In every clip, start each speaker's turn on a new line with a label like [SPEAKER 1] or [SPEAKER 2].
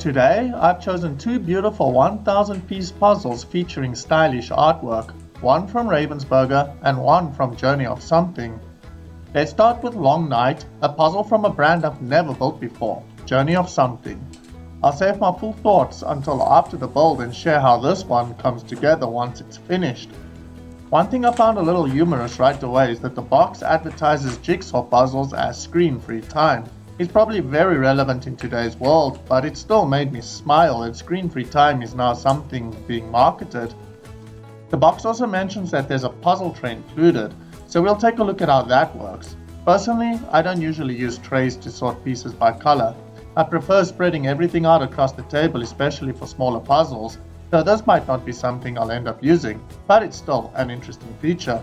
[SPEAKER 1] Today, I've chosen two beautiful 1000-piece puzzles featuring stylish artwork, one from Ravensburger and one from Journey of Something. Let's start with Long Night, a puzzle from a brand I've never built before, Journey of Something. I'll save my full thoughts until after the build and share how this one comes together once it's finished. One thing I found a little humorous right away is that the box advertises jigsaw puzzles as screen-free time. It's probably very relevant in today's world, but it still made me smile that screen-free time is now something being marketed. The box also mentions that there's a puzzle tray included, so we'll take a look at how that works. Personally, I don't usually use trays to sort pieces by color. I prefer spreading everything out across the table, especially for smaller puzzles, so this might not be something I'll end up using, but it's still an interesting feature.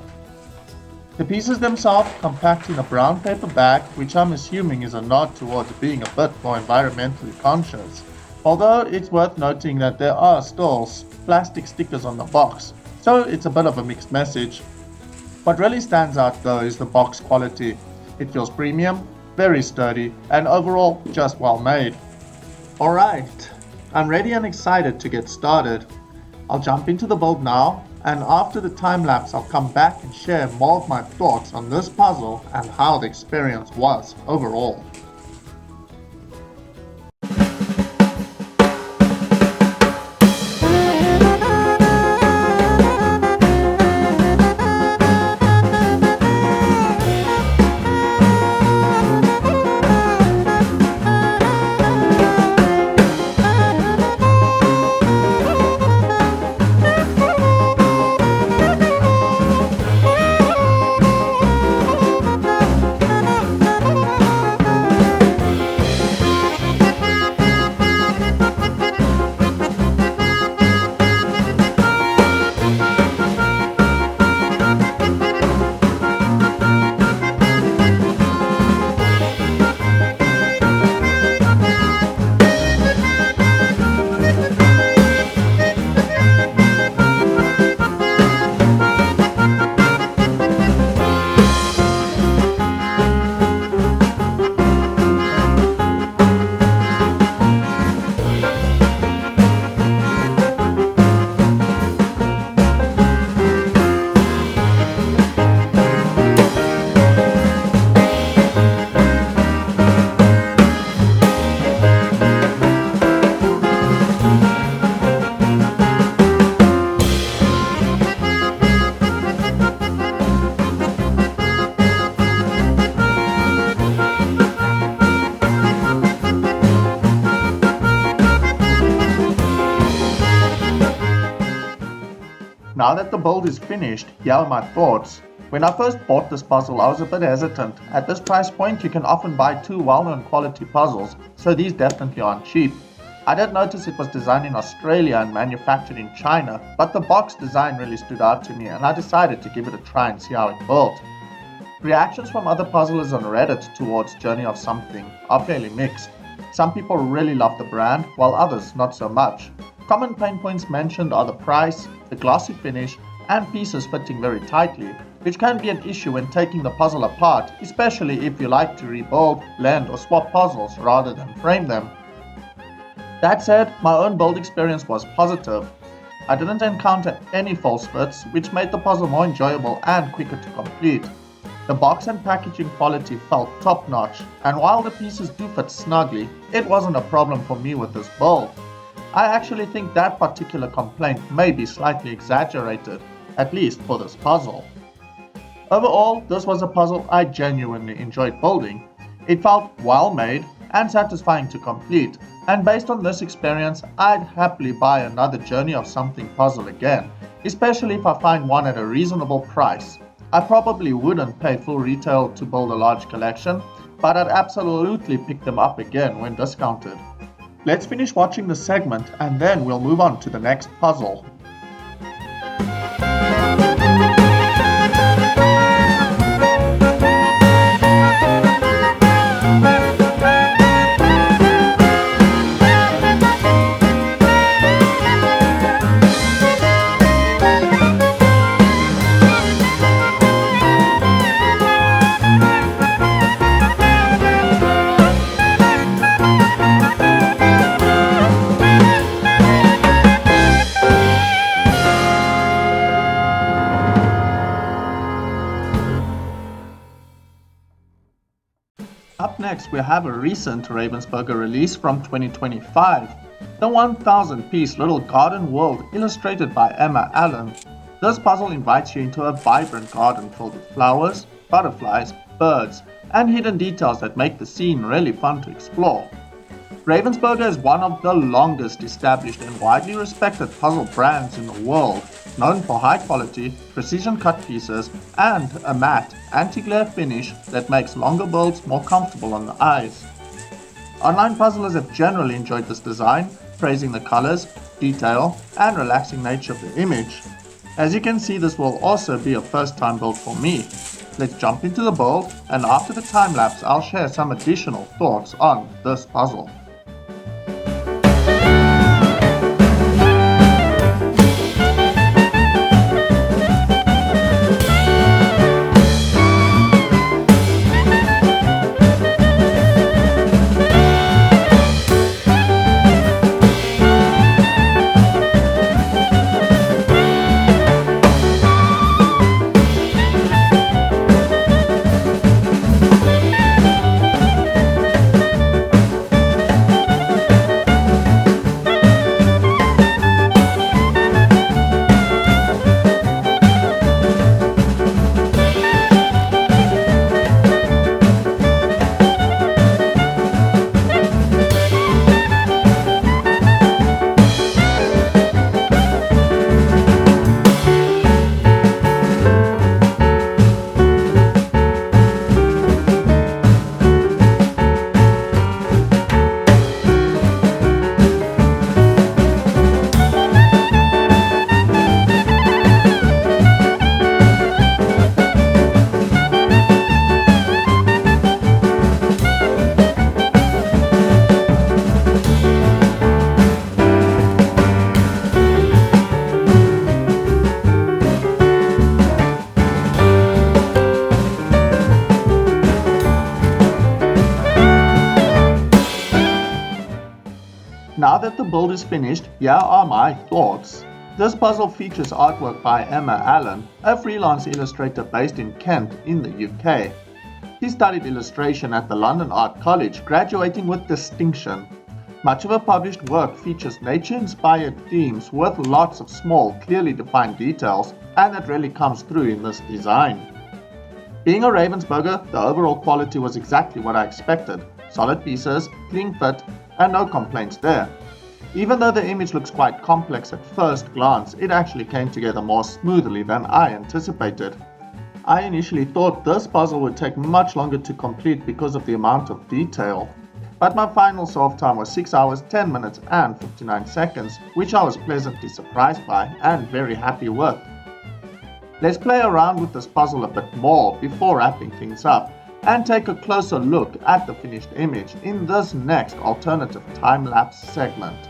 [SPEAKER 1] The pieces themselves compact in a brown paper bag, which I'm assuming is a nod towards being a bit more environmentally conscious. Although it's worth noting that there are still plastic stickers on the box, so it's a bit of a mixed message. What really stands out though is the box quality. It feels premium, very sturdy, and overall just well made. Alright, I'm ready and excited to get started. I'll jump into the build now, and after the time lapse I'll come back and share more of my thoughts on this puzzle and how the experience was overall. Now that the build is finished, here are my thoughts. When I first bought this puzzle I was a bit hesitant. At this price point you can often buy two well-known quality puzzles, so these definitely aren't cheap. I did notice it was designed in Australia and manufactured in China, but the box design really stood out to me and I decided to give it a try and see how it built. Reactions from other puzzlers on Reddit towards Journey of Something are fairly mixed. Some people really love the brand, while others not so much. Common pain points mentioned are the price, the glossy finish, and pieces fitting very tightly, which can be an issue when taking the puzzle apart, especially if you like to rebuild, blend, or swap puzzles rather than frame them. That said, my own build experience was positive. I didn't encounter any false fits, which made the puzzle more enjoyable and quicker to complete. The box and packaging quality felt top-notch, and while the pieces do fit snugly, it wasn't a problem for me with this build. I actually think that particular complaint may be slightly exaggerated, at least for this puzzle. Overall, this was a puzzle I genuinely enjoyed building. It felt well made and satisfying to complete, and based on this experience, I'd happily buy another Journey of Something puzzle again, especially if I find one at a reasonable price. I probably wouldn't pay full retail to build a large collection, but I'd absolutely pick them up again when discounted. Let's finish watching the segment and then we'll move on to the next puzzle. Up next, we have a recent Ravensburger release from 2025, the 1000-piece little garden world illustrated by Emma Allen. This puzzle invites you into a vibrant garden filled with flowers, butterflies, birds, and hidden details that make the scene really fun to explore. Ravensburger is one of the longest established and widely respected puzzle brands in the world, known for high quality, precision cut pieces, and a matte, anti-glare finish that makes longer builds more comfortable on the eyes. Online puzzlers have generally enjoyed this design, praising the colors, detail, and relaxing nature of the image. As you can see, this will also be a first time build for me. Let's jump into the build, and after the time lapse I'll share some additional thoughts on this puzzle. Now that the build is finished, here are my thoughts. This puzzle features artwork by Emma Allen, a freelance illustrator based in Kent in the UK. He studied illustration at the London Art College, graduating with distinction. Much of her published work features nature-inspired themes with lots of small, clearly defined details, and that really comes through in this design. Being a Ravensburger, the overall quality was exactly what I expected. Solid pieces, clean fit, and no complaints there. Even though the image looks quite complex at first glance, it actually came together more smoothly than I anticipated. I initially thought this puzzle would take much longer to complete because of the amount of detail, but my final solve time was 6 hours 10 minutes and 59 seconds, which I was pleasantly surprised by and very happy with. Let's play around with this puzzle a bit more before wrapping things up, and take a closer look at the finished image in this next alternative time-lapse segment.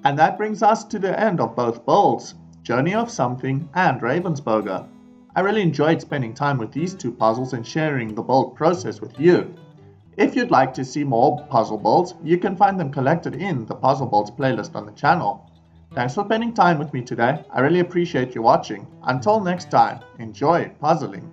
[SPEAKER 1] And that brings us to the end of both builds, Journey of Something and Ravensburger. I really enjoyed spending time with these two puzzles and sharing the build process with you. If you'd like to see more puzzle builds, you can find them collected in the Puzzle Builds playlist on the channel. Thanks for spending time with me today. I really appreciate you watching. Until next time, enjoy puzzling.